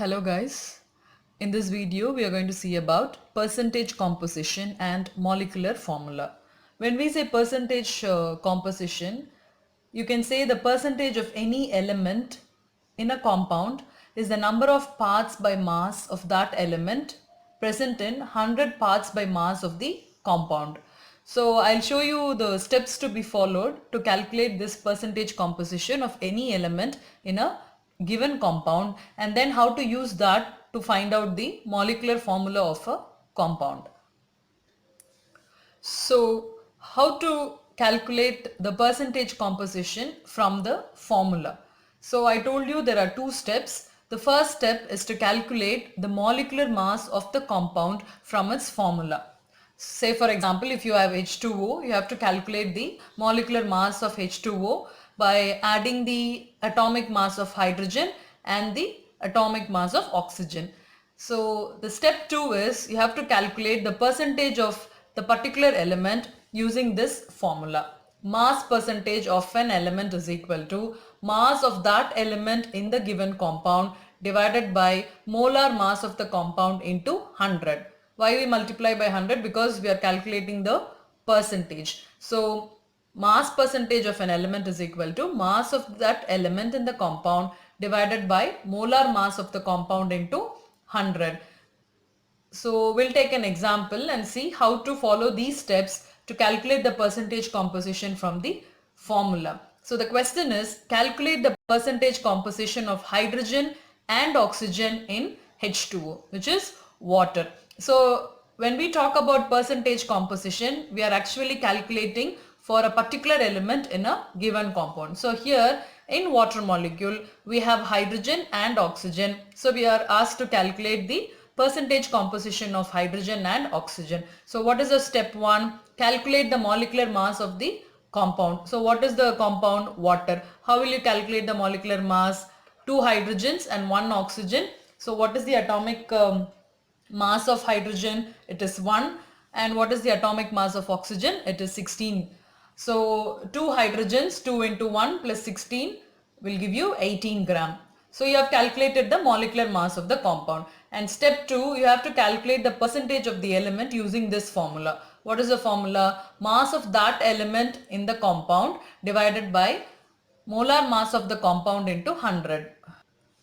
Hello guys, in this video we are going to see about percentage composition and molecular formula. When we say percentage composition, you can say the percentage of any element in a compound is the number of parts by mass of that element present in 100 parts by mass of the compound. So I'll show you the steps to be followed to calculate this percentage composition of any element in a given compound, and then how to use that to find out the molecular formula of a compound. So how to calculate the percentage composition from the formula? So I told you there are two steps. The first step is to calculate the molecular mass of the compound from its formula. Say for example, if you have H2O, you have to calculate the molecular mass of H2O by adding the atomic mass of hydrogen and the atomic mass of oxygen. So the step 2 is you have to calculate the percentage of the particular element using this formula. Mass percentage of an element is equal to mass of that element in the given compound divided by molar mass of the compound into 100. Why we multiply by 100? Because we are calculating the percentage. So mass percentage of an element is equal to mass of that element in the compound divided by molar mass of the compound into 100. So we'll take an example and see how to follow these steps to calculate the percentage composition from the formula. So the question is, calculate the percentage composition of hydrogen and oxygen in H2O, which is water. So when we talk about percentage composition, we are actually calculating for a particular element in a given compound. So here in water molecule, we have hydrogen and oxygen. So we are asked to calculate the percentage composition of hydrogen and oxygen. So what is the step 1? Calculate the molecular mass of the compound. So what is the compound? Water. How will you calculate the molecular mass? 2 hydrogens and 1 oxygen. So what is the atomic mass of hydrogen? It is 1. And what is the atomic mass of oxygen? It is 16. So 2 hydrogens, 2 into 1 plus 16 will give you 18 gram. So you have calculated the molecular mass of the compound. And step 2, you have to calculate the percentage of the element using this formula. What is the formula? Mass of that element in the compound divided by molar mass of the compound into 100.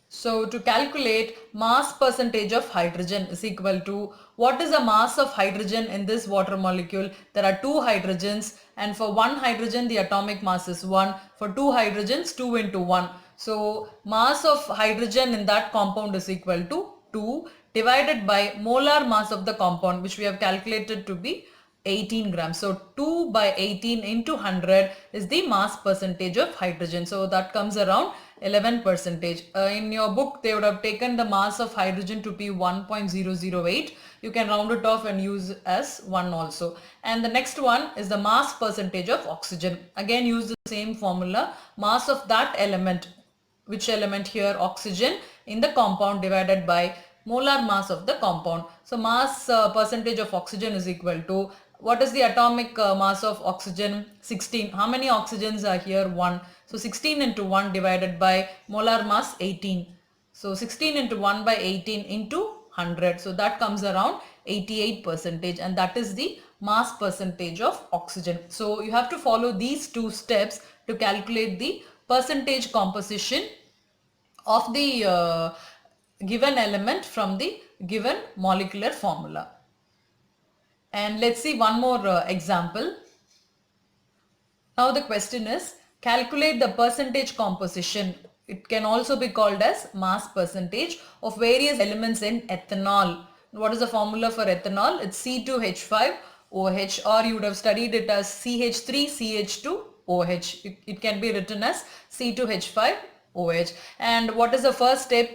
So to calculate mass percentage of hydrogen is equal to, what is the mass of hydrogen in this water molecule? There are 2 hydrogens, and for 1 hydrogen the atomic mass is 1. For 2 hydrogens, 2 into 1. So mass of hydrogen in that compound is equal to 2 divided by molar mass of the compound, which we have calculated to be 18 grams. So 2 by 18 into 100 is the mass percentage of hydrogen. So that comes around 11 percentage. In your book they would have taken the mass of hydrogen to be 1.008. You can round it off and use as 1 also. And the next one is the mass percentage of oxygen. Again use the same formula. Mass of that element, which element here? Oxygen, in the compound divided by molar mass of the compound. So mass percentage of oxygen is equal to, what is the atomic mass of oxygen? 16. How many oxygens are here? 1. So 16 into 1 divided by molar mass 18. So 16 into 1 by 18 into 100. So that comes around 88 percentage, and that is the mass percentage of oxygen. So you have to follow these two steps to calculate the percentage composition of the given element from the given molecular formula. And let's see one more example. Now the question is, calculate the percentage composition. It can also be called as mass percentage of various elements in ethanol. What is the formula for ethanol? It's C2H5OH, or you would have studied it as CH3CH2OH. It can be written as C2H5OH. And what is the first step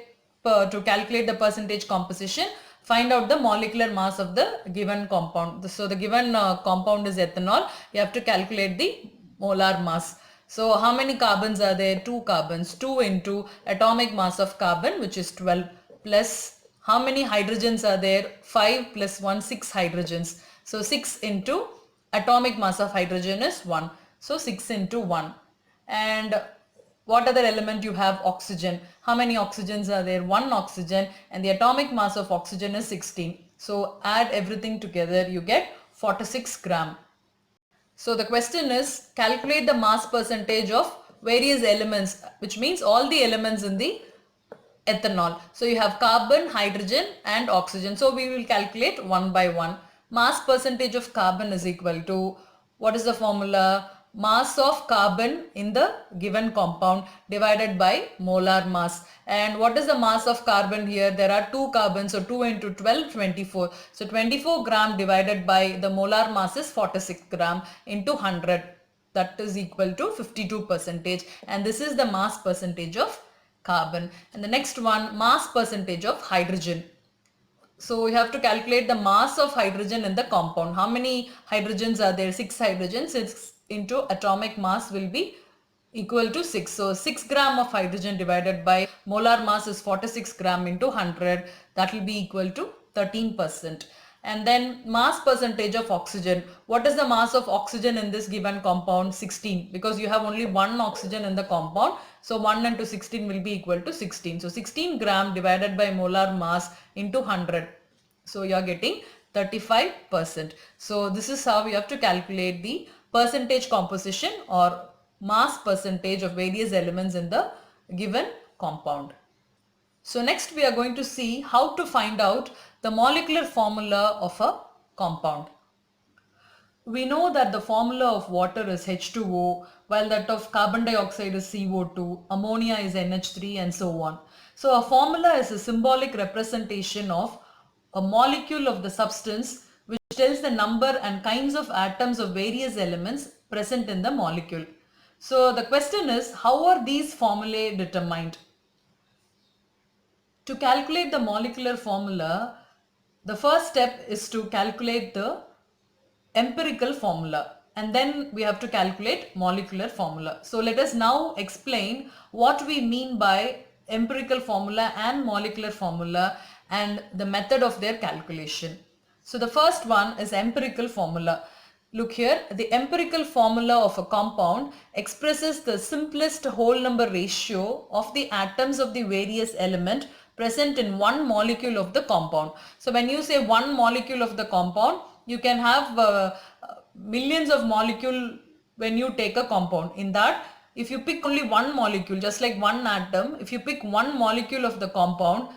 to calculate the percentage composition? Find out the molecular mass of the given compound. So the given compound is ethanol. You have to calculate the molar mass. So how many carbons are there? 2 carbons. 2 into atomic mass of carbon, which is 12, plus how many hydrogens are there? 5 plus 1, 6 hydrogens. So 6 into atomic mass of hydrogen is 1. So 6 into 1. And What other element you have? Oxygen. How many oxygens are there? One oxygen, and the atomic mass of oxygen is 16. So add everything together, you get 46 gram. So the question is, calculate the mass percentage of various elements, which means all the elements in the ethanol. So you have carbon, hydrogen and oxygen. So we will calculate one by one. Mass percentage of carbon is equal to, what is the formula? Mass of carbon in the given compound divided by molar mass. And what is the mass of carbon here? There are 2 carbons, so 2 into 12, 24. So 24 gram divided by the molar mass is 46 gram into 100. That is equal to 52 percentage. And this is the mass percentage of carbon. And the next one, mass percentage of hydrogen. So we have to calculate the mass of hydrogen in the compound. How many hydrogens are there? 6 hydrogens. 6 into atomic mass will be equal to 6. So 6 gram of hydrogen divided by molar mass is 46 gram into 100. That will be equal to 13%. And then mass percentage of oxygen. What is the mass of oxygen in this given compound? 16, because you have only one oxygen in the compound. So 1 into 16 will be equal to 16. So 16 gram divided by molar mass into 100. So you are getting 35%. So this is how we have to calculate the percentage composition or mass percentage of various elements in the given compound. So next we are going to see how to find out the molecular formula of a compound. We know that the formula of water is H2O, while that of carbon dioxide is CO2, ammonia is NH3 and so on. So a formula is a symbolic representation of a molecule of the substance which tells the number and kinds of atoms of various elements present in the molecule. So the question is, how are these formulae determined? To calculate the molecular formula, the first step is to calculate the empirical formula, and then we have to calculate molecular formula. So let us now explain what we mean by empirical formula and molecular formula and the method of their calculation. So the first one is empirical formula. Look here, the empirical formula of a compound expresses the simplest whole number ratio of the atoms of the various element present in one molecule of the compound. So when you say one molecule of the compound, you can have millions of molecules when you take a compound. In that, if you pick only one molecule, just like one atom, if you pick one molecule of the compound,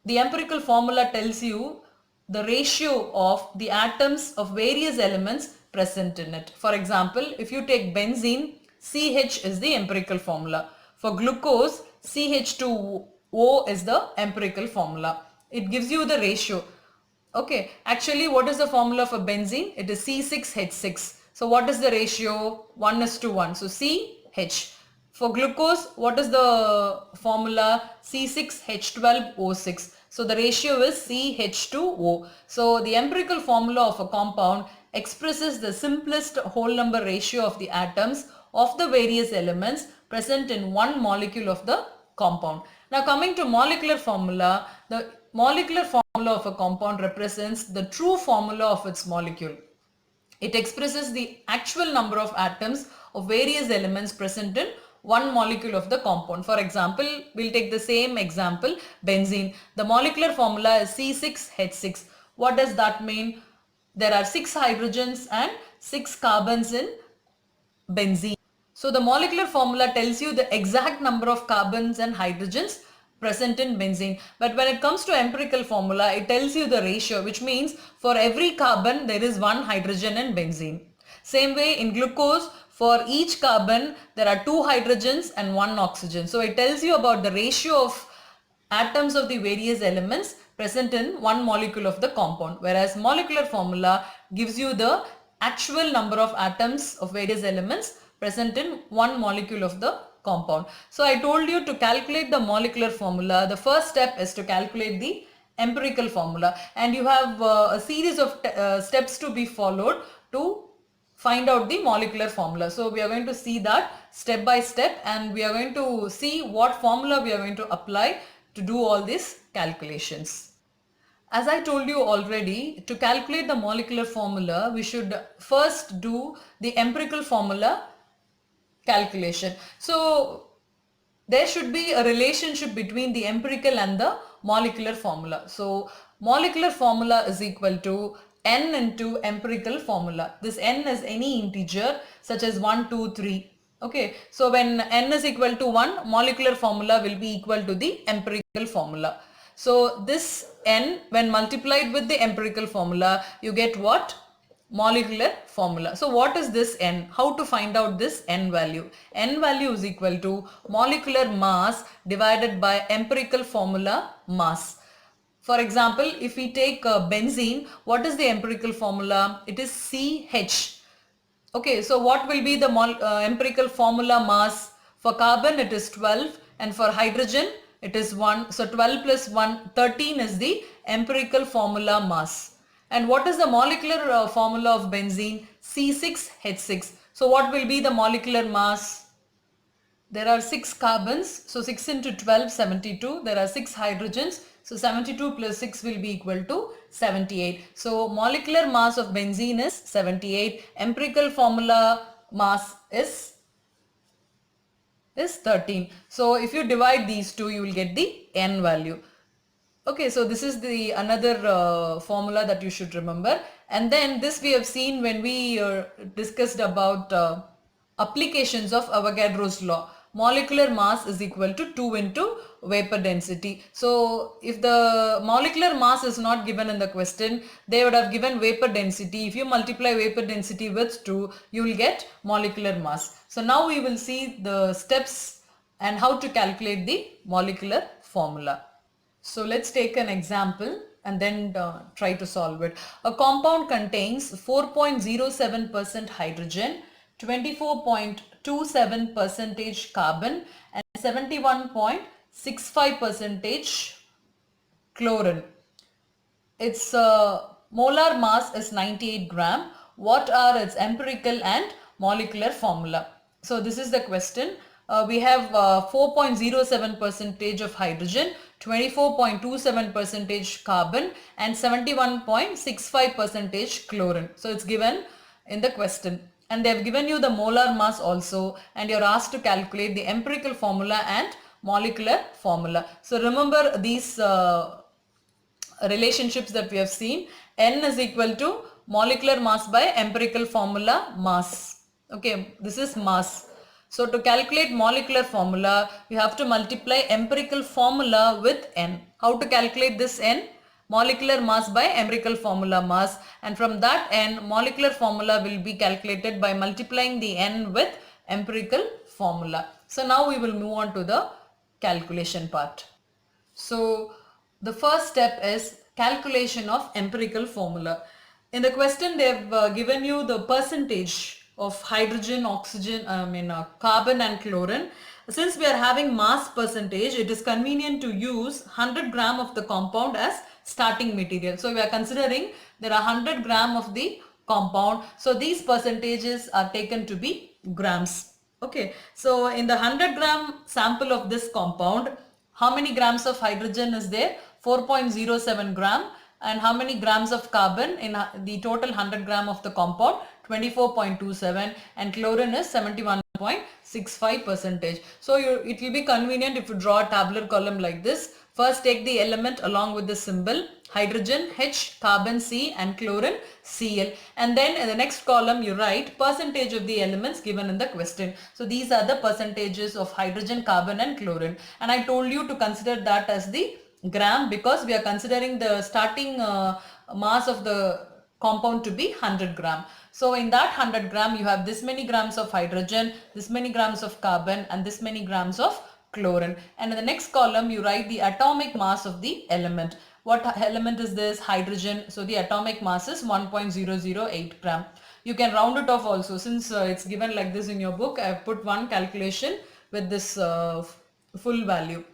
the empirical formula tells you the ratio of the atoms of various elements present in it. For example, if you take benzene, CH is the empirical formula. For glucose, CH2O is the empirical formula. It gives you the ratio. Okay, actually what is the formula for benzene? It is C6H6. So what is the ratio? 1:1. So CH. For glucose, what is the formula? C6H12O6. So the ratio is CH2O. So the empirical formula of a compound expresses the simplest whole number ratio of the atoms of the various elements present in one molecule of the compound. Now coming to molecular formula, the molecular formula of a compound represents the true formula of its molecule. It expresses the actual number of atoms of various elements present in one molecule of the compound. For example, we'll take the same example, benzene. The molecular formula is C6H6. What does that mean? There are 6 hydrogens and 6 carbons in benzene. So the molecular formula tells you the exact number of carbons and hydrogens present in benzene. But when it comes to empirical formula, it tells you the ratio, which means for every carbon there is one hydrogen in benzene. Same way in glucose, for each carbon there are 2 hydrogens and 1 oxygen. So it tells you about the ratio of atoms of the various elements present in one molecule of the compound, whereas molecular formula gives you the actual number of atoms of various elements present in one molecule of the compound. So I told you to calculate the molecular formula. The first step is to calculate the empirical formula, and you have a series of steps to be followed to find out the molecular formula. So we are going to see that step by step, and we are going to see what formula we are going to apply to do all these calculations. As I told you already, to calculate the molecular formula, we should first do the empirical formula calculation. So there should be a relationship between the empirical and the molecular formula. So molecular formula is equal to n into empirical formula. This n is any integer such as 1, 2, 3. Okay, so when n is equal to 1, molecular formula will be equal to the empirical formula. So this n, when multiplied with the empirical formula, you get what? Molecular formula. So what is this n? How to find out this n value? N value is equal to molecular mass divided by empirical formula mass. For example, if we take benzene, what is the empirical formula? It is CH. Okay, so what will be the empirical formula mass? For carbon it is 12 and for hydrogen it is 1. So 12 plus 1, 13 is the empirical formula mass. And what is the molecular formula of benzene? C6H6. So what will be the molecular mass? There are 6 carbons, so 6 into 12, 72. There are 6 hydrogens, so 72 plus 6 will be equal to 78. So molecular mass of benzene is 78. Empirical formula mass is 13. So if you divide these two, you will get the n value. Okay, so this is the another formula that you should remember. And then this we have seen when we discussed about applications of Avogadro's law. Molecular mass is equal to 2 into vapor density. So if the molecular mass is not given in the question, they would have given vapor density. If you multiply vapor density with 2, you will get molecular mass. So now we will see the steps and how to calculate the molecular formula. So let's take an example and then try to solve it. A compound contains 4.07% hydrogen, 24.27% carbon and 71.65% chlorine. Its molar mass is 98 gram. What are its empirical and molecular formula? So this is the question. We have 4.07% of hydrogen, 24.27% carbon and 71.65% chlorine. So it's given in the question. And they have given you the molar mass also, and you're asked to calculate the empirical formula and molecular formula. So remember these relationships that we have seen. N is equal to molecular mass by empirical formula mass. Okay, this is mass. So to calculate molecular formula, you have to multiply empirical formula with n. How to calculate this n? Molecular mass by empirical formula mass, and from that n, molecular formula will be calculated by multiplying the n with empirical formula. So now we will move on to the calculation part. So the first step is calculation of empirical formula. In the question they have given you the percentage of hydrogen, oxygen, carbon and chlorine. Since we are having mass percentage, it is convenient to use 100 gram of the compound as starting material. So we are considering there are 100 gram of the compound. So these percentages are taken to be grams. Okay, so in the 100 gram sample of this compound, how many grams of hydrogen is there? 4.07 gram. And how many grams of carbon in the total 100 gram of the compound? 24.27, and chlorine is 71.65%. So it will be convenient if you draw a tabular column like this. First take the element along with the symbol, hydrogen H, carbon C and chlorine Cl, and then in the next column you write percentage of the elements given in the question. So these are the percentages of hydrogen, carbon and chlorine, and I told you to consider that as the gram because we are considering the starting mass of the compound to be 100 gram. So in that 100 gram you have this many grams of hydrogen, this many grams of carbon and this many grams of chlorine, and in the next column you write the atomic mass of the element. What element is this? Hydrogen. So the atomic mass is 1.008 gram. You can round it off also, since it's given like this in your book. I have put one calculation with this full value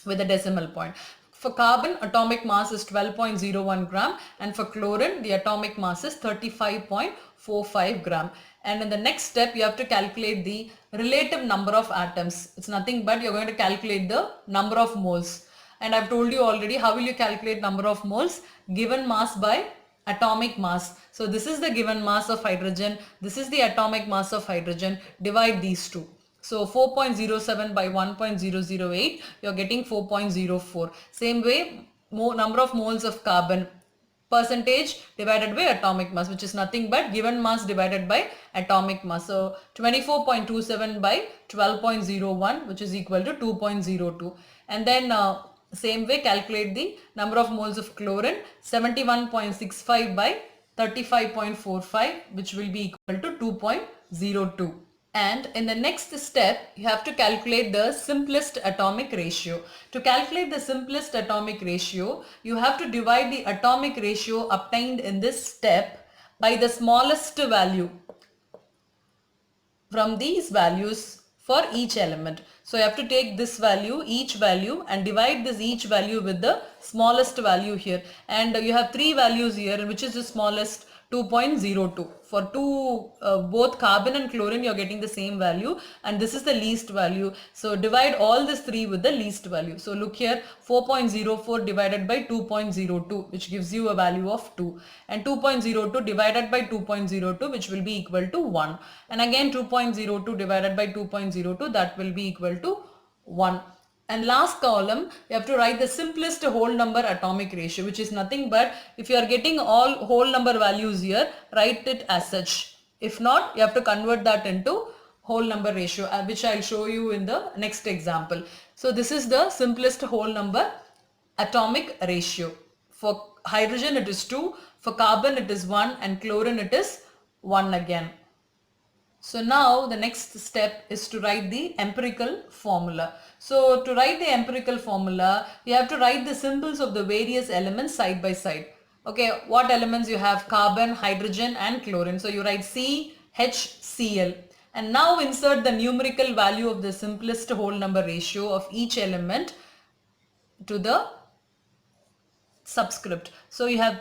with a decimal point. For carbon, atomic mass is 12.01 gram, and for chlorine the atomic mass is 35.45 gram. And in the next step you have to calculate the relative number of atoms. It's nothing but you're going to calculate the number of moles. And I've told you already how will you calculate number of moles? Given mass by atomic mass. So this is the given mass of hydrogen, this is the atomic mass of hydrogen, divide these two. So 4.07 by 1.008, you're getting 4.04. Same way, number of moles of carbon, percentage divided by atomic mass, which is nothing but given mass divided by atomic mass. So 24.27 by 12.01, which is equal to 2.02. And then same way, calculate the number of moles of chlorine, 71.65 by 35.45, which will be equal to 2.02. And in the next step, you have to calculate the simplest atomic ratio. To calculate the simplest atomic ratio, you have to divide the atomic ratio obtained in this step by the smallest value from these values for each element. So you have to take this value, each value, and divide this each value with the smallest value here. And you have three values here, which is the smallest, 2.02. For both carbon and chlorine, you're getting the same value, and this is the least value. So divide all these three with the least value. So look here, 4.04 divided by 2.02, which gives you a value of 2, and 2.02 divided by 2.02, which will be equal to 1, and again 2.02 divided by 2.02, that will be equal to 1. And last column, you have to write the simplest whole number atomic ratio, which is nothing but, if you are getting all whole number values here, write it as such. If not, you have to convert that into whole number ratio, which I'll show you in the next example. So this is the simplest whole number atomic ratio. For hydrogen it is 2, for carbon it is 1, and chlorine it is 1 again. So now the next step is to write the empirical formula. So to write the empirical formula, you have to write the symbols of the various elements side by side. Okay, what elements you have? Carbon, hydrogen and chlorine. So you write CHCl. And now insert the numerical value of the simplest whole number ratio of each element to the subscript. So you have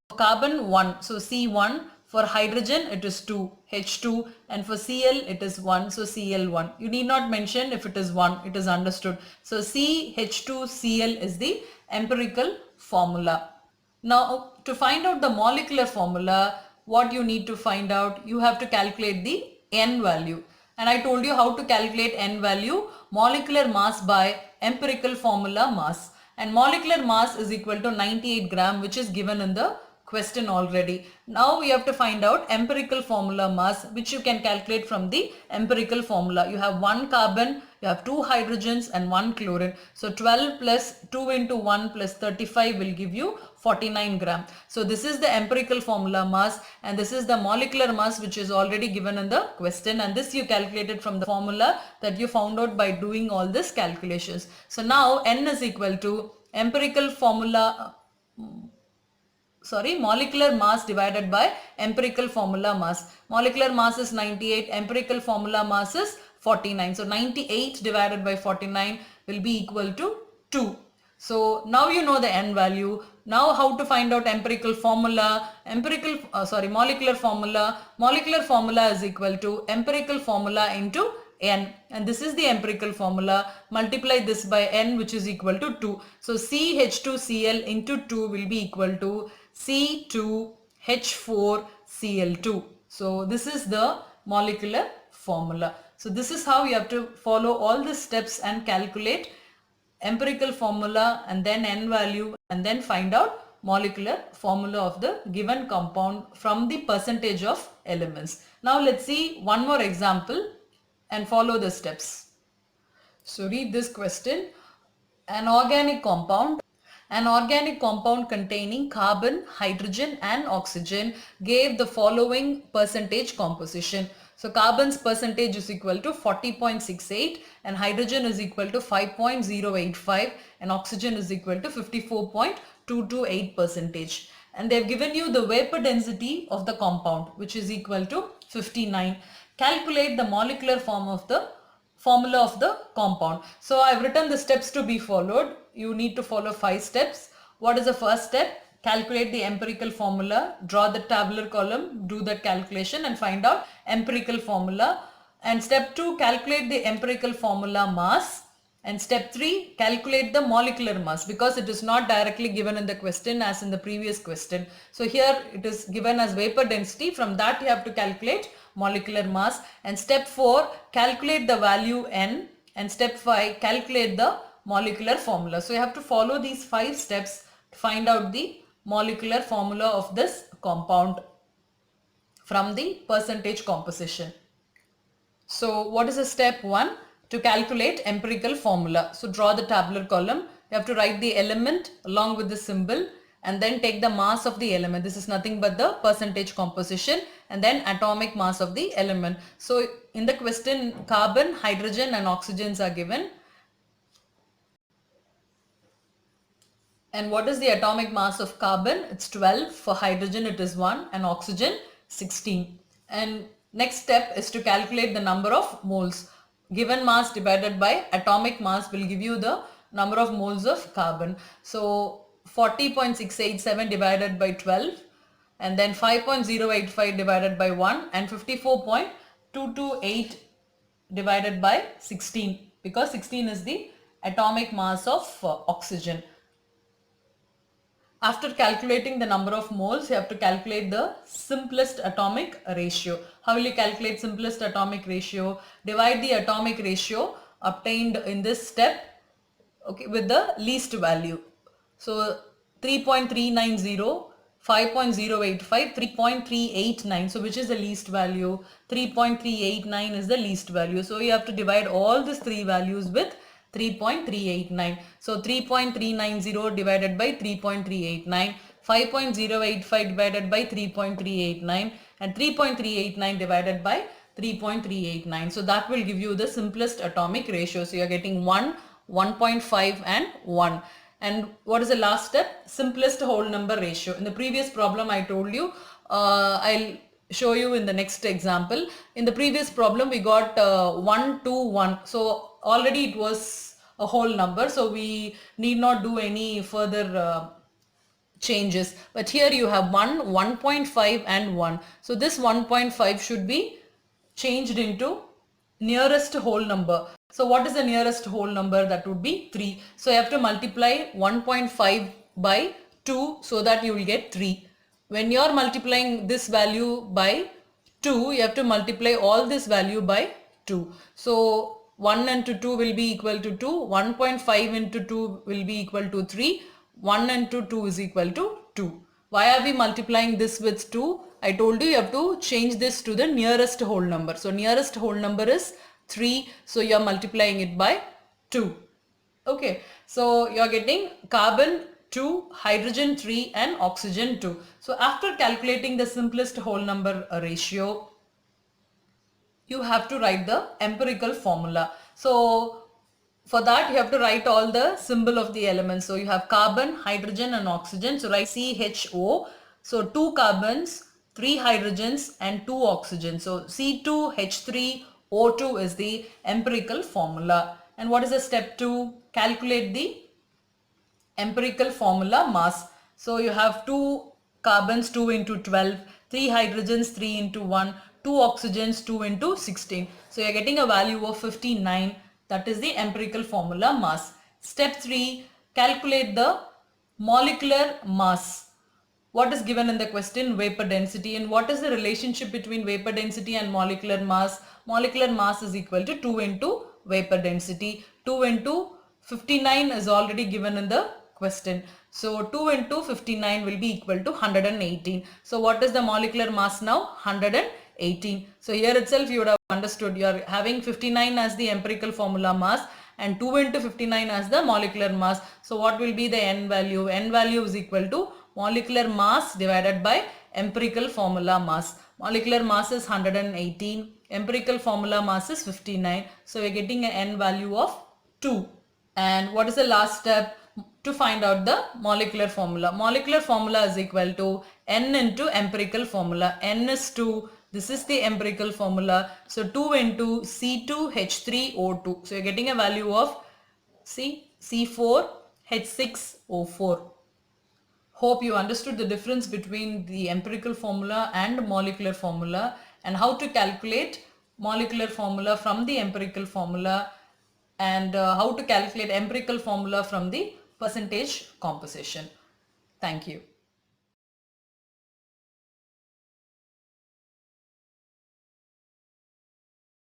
for carbon 1, so C1. For hydrogen it is 2, H2, and for Cl it is 1, so Cl1. You need not mention if it is 1, it is understood. So CH2Cl is the empirical formula. Now to find out the molecular formula, what you need to find out, you have to calculate the N value. And I told you how to calculate N value, molecular mass by empirical formula mass. And molecular mass is equal to 98 gram, which is given in the question already. Now we have to find out empirical formula mass, which you can calculate from the empirical formula. You have 1 carbon, you have 2 hydrogens and 1 chlorine. So 12 plus 2 into 1 plus 35 will give you 49 gram. So this is the empirical formula mass, and this is the molecular mass, which is already given in the question, and this you calculated from the formula that you found out by doing all this calculations. So now N is equal to molecular mass divided by empirical formula mass. Molecular mass is 98, empirical formula mass is 49. So 98 divided by 49 will be equal to 2. So now you know the N value. Now how to find out empirical formula? Molecular formula. Molecular formula is equal to empirical formula into N, and this is the empirical formula. Multiply this by N, which is equal to 2. So CH2Cl into 2 will be equal to C2H4Cl2. So this is the molecular formula. So this is how you have to follow all the steps and calculate empirical formula, and then N value, and then find out molecular formula of the given compound from the percentage of elements. Now let's see one more example and follow the steps. So read this question. An organic compound containing carbon, hydrogen and oxygen gave the following percentage composition. So carbon's percentage is equal to 40.68, and hydrogen is equal to 5.085, and oxygen is equal to 54.228 percentage. And they have given you the vapor density of the compound, which is equal to 59. Calculate the molecular formula of the compound. So I have written the steps to be followed. You need to follow 5 steps. What is the first step? Calculate the empirical formula, draw the tabular column, do that calculation and find out empirical formula. And step 2, calculate the empirical formula mass. And step 3, calculate the molecular mass, because it is not directly given in the question as in the previous question. So here it is given as vapor density. From that you have to calculate molecular mass. And step 4, calculate the value n. And step 5, calculate the molecular formula. So you have to follow these 5 steps to find out the molecular formula of this compound from the percentage composition. So what is the step 1? To calculate empirical formula. So draw the tabular column. You have to write the element along with the symbol and then take the mass of the element. This is nothing but the percentage composition and then atomic mass of the element. So in the question, carbon, hydrogen and oxygens are given. And what is the atomic mass of carbon? It's 12. For hydrogen it is 1 and oxygen 16. And next step is to calculate the number of moles. Given mass divided by atomic mass will give you the number of moles of carbon. So 40.687 divided by 12 and then 5.085 divided by 1 and 54.228 divided by 16 because 16 is the atomic mass of oxygen. After calculating the number of moles, you have to calculate the simplest atomic ratio. How will you calculate simplest atomic ratio? Divide the atomic ratio obtained in this step, okay, with the least value. So 3.390, 5.085, 3.389. So which is the least value? 3.389 is the least value. So you have to divide all these 3 values with 3.389. So 3.390 divided by 3.389, 5.085 divided by 3.389 and 3.389 divided by 3.389. So that will give you the simplest atomic ratio. So you are getting 1, 1.5 and 1. And what is the last step? Simplest whole number ratio. In the previous problem I told you, I'll show you in the next example. In the previous problem we got 1, 2, 1. So already it was a whole number, so we need not do any further changes. But here you have 1, 1.5 and 1. So this 1.5 should be changed into nearest whole number. So what is the nearest whole number? That would be 3. So you have to multiply 1.5 by 2 so that you will get 3. When you are multiplying this value by 2, you have to multiply all this value by 2. So 1 into 2 will be equal to 2. 1.5 into 2 will be equal to 3. 1 into 2 is equal to 2. Why are we multiplying this with 2? I told you have to change this to the nearest whole number. So nearest whole number is 3. So you are multiplying it by 2. Okay. So you are getting carbon 2, hydrogen 3 and oxygen 2. So after calculating the simplest whole number ratio, you have to write the empirical formula. So for that you have to write all the symbol of the elements. So you have carbon, hydrogen and oxygen. So write CHO. So 2 carbons, 3 hydrogens and 2 oxygens. So C2H3O2 is the empirical formula. And what is the step 2? Calculate the empirical formula mass. So you have 2 carbons 2 into 12, 3 hydrogens 3 into 1, 2 oxygens 2 into 16. So you are getting a value of 59. That is the empirical formula mass. Step 3, calculate the molecular mass. What is given in the question? Vapor density. And what is the relationship between vapor density and molecular mass? Molecular mass is equal to 2 into vapor density. 2 into 59 is already given in the question. So 2 into 59 will be equal to 118. So what is the molecular mass now? 118. So here itself you would have understood, you are having 59 as the empirical formula mass and 2 into 59 as the molecular mass. So what will be the n value? N value is equal to molecular mass divided by empirical formula mass. Molecular mass is 118, empirical formula mass is 59. So we are getting an n value of 2. And what is the last step? To find out the molecular formula. Molecular formula is equal to n into empirical formula. N is 2. This is the empirical formula. So 2 into C2H3O2. So you're getting a value of C4H6O4. Hope you understood the difference between the empirical formula and molecular formula and how to calculate molecular formula from the empirical formula and how to calculate empirical formula from the percentage composition. Thank you.